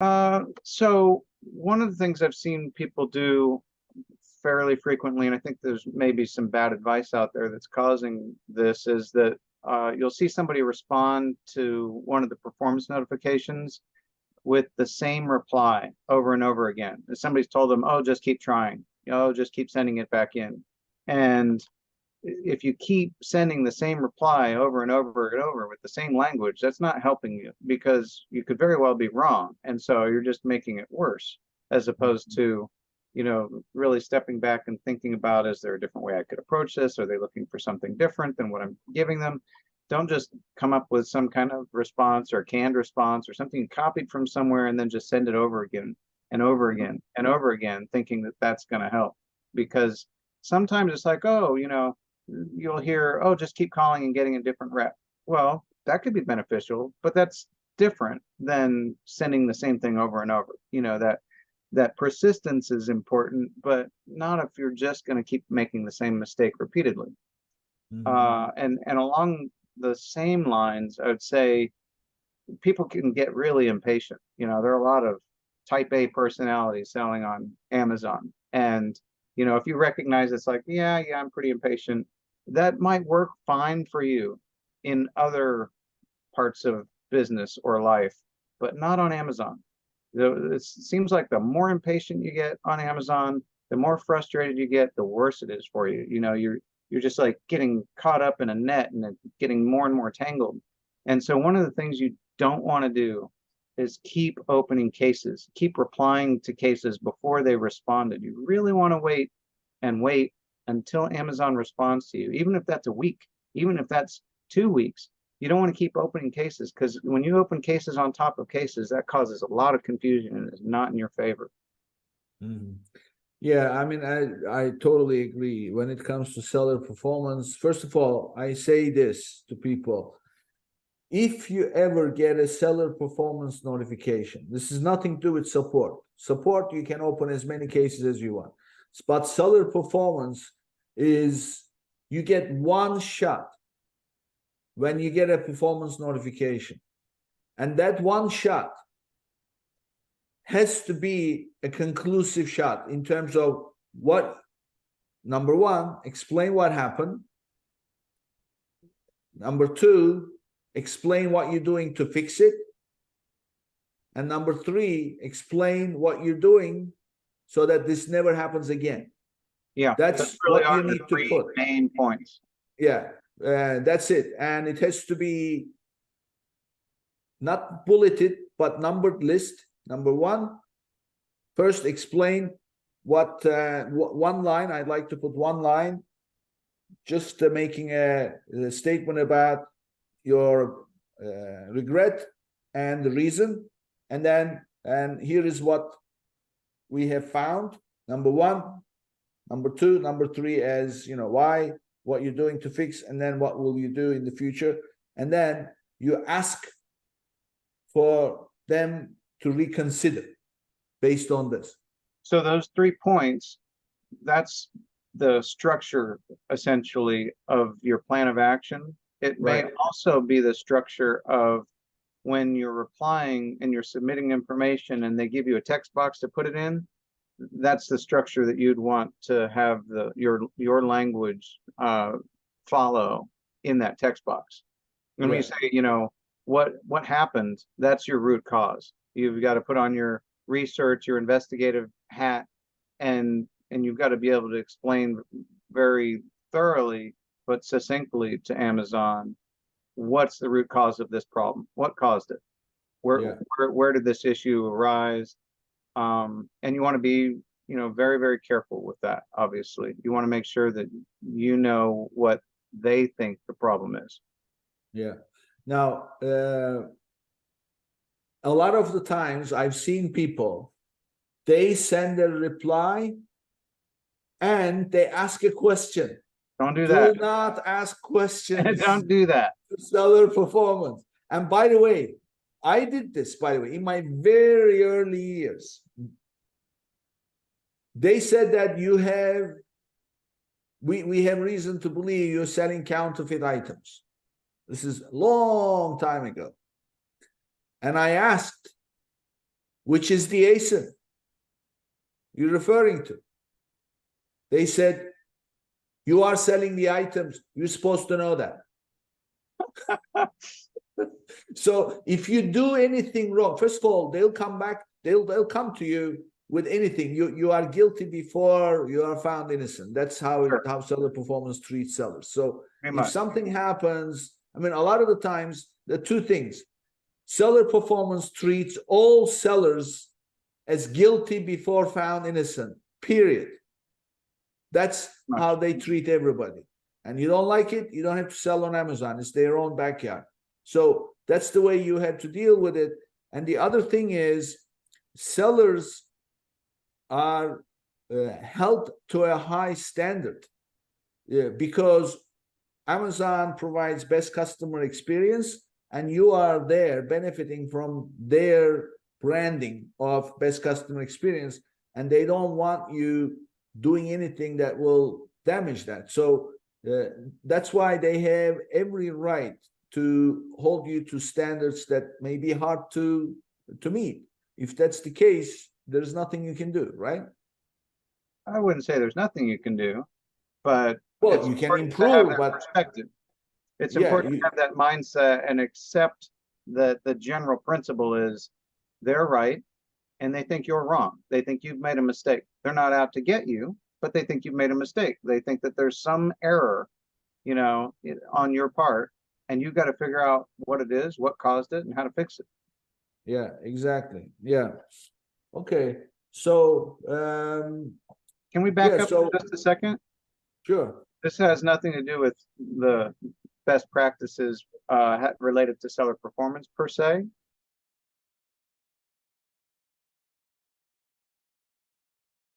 So one of the things I've seen people do fairly frequently, and I think there's maybe some bad advice out there that's causing this, is that you'll see somebody respond to one of the performance notifications with the same reply over and over again. Somebody's told them, oh, just keep trying, oh, just keep sending it back in. And if you keep sending the same reply over and over and over with the same language, that's not helping you, because you could very well be wrong. And so you're just making it worse, as opposed to, really stepping back and thinking about, is there a different way I could approach this? Are they looking for something different than what I'm giving them? Don't just come up with some kind of response or canned response or something copied from somewhere and then just send it over again and over again and over again, thinking that that's going to help. Because sometimes it's like, oh, you'll hear, oh, just keep calling and getting a different rep. Well, that could be beneficial, but that's different than sending the same thing over and over. That persistence is important, but not if you're just going to keep making the same mistake repeatedly. And along the same lines, I would say people can get really impatient. There are a lot of type A personalities selling on Amazon. And, if you recognize it's like, yeah, I'm pretty impatient, that might work fine for you in other parts of business or life, but not on Amazon. It seems like the more impatient you get on Amazon, the more frustrated you get, the worse it is for you. You're just like getting caught up in a net and getting more and more tangled. And so one of the things you don't want to do is keep opening cases, keep replying to cases before they responded. You really want to wait until Amazon responds to you, even if that's a week, even if that's 2 weeks. You don't want to keep opening cases, because when you open cases on top of cases, that causes a lot of confusion and is not in your favor. Yeah, I mean, I totally agree. When it comes to seller performance, first of all, I say this to people. If you ever get a seller performance notification, this is nothing to do with support. Support, you can open as many cases as you want. But seller performance is, you get one shot when you get a performance notification. And that one shot has to be a conclusive shot in terms of what, number one, explain what happened. Number two, explain what you're doing to fix it. And number three, explain what you're doing so that this never happens again. Yeah, that's really what you need to put. Main points. Yeah, that's it. And it has to be not bulleted, but numbered list. Number one, first explain what, one line, I'd like to put one line, just making a statement about your regret and the reason. And then, and here is what we have found, number one, number two, number three, as why, what you're doing to fix, and then what will you do in the future. And then you ask for them to reconsider based on this. So those 3 points, that's the structure essentially of your plan of action. It may also be the structure of when you're replying and you're submitting information and they give you a text box to put it in. That's the structure that you'd want to have your language follow in that text box. When you say, what happened, that's your root cause. You've got to put on your research, your investigative hat, and you've got to be able to explain very thoroughly but succinctly to Amazon what's the root cause of this problem, what caused it, where did this issue arise, and you want to be very, very careful with that. Obviously, you want to make sure that you know what they think the problem is. Yeah. Now, a lot of the times I've seen people, they send a reply and they ask a question. Don't do that. Do not ask questions. Don't do that. Seller performance. And by the way, I did this, by the way, in my very early years. They said that we have reason to believe you're selling counterfeit items. This is a long time ago. And I asked, which is the ASIN you're referring to. They said, you are selling the items. You're supposed to know that. So if you do anything wrong, first of all, they'll come back, they'll come to you with anything. You are guilty before you are found innocent. That's how Sure. how seller performance treats sellers. So Pretty if much. something happens, I mean, a lot of the times, there are two things. Seller performance treats all sellers as guilty before found innocent, period. That's how they treat everybody. And you don't like it, you don't have to sell on Amazon. It's their own backyard. So that's the way you have to deal with it. And the other thing is, sellers are held to a high standard because Amazon provides best customer experience, and you are there benefiting from their branding of best customer experience, and they don't want you doing anything that will damage that. So that's why they have every right to hold you to standards that may be hard to meet. If that's the case, there's nothing you can do, right? I wouldn't say there's nothing you can do, but Well, it's you can important to have improve, that but perspective. It's yeah, important to have that mindset and accept that the general principle is they're right and they think you're wrong. They think you've made a mistake. They're not out to get you, but they think you've made a mistake. They think that there's some error, you know, on your part, and you've got to figure out what it is, what caused it, and how to fix it. yeah, exactly. Yeah. Okay. So Can we back yeah, up so just a second? sure. This has nothing to do with the best practices related to seller performance per se.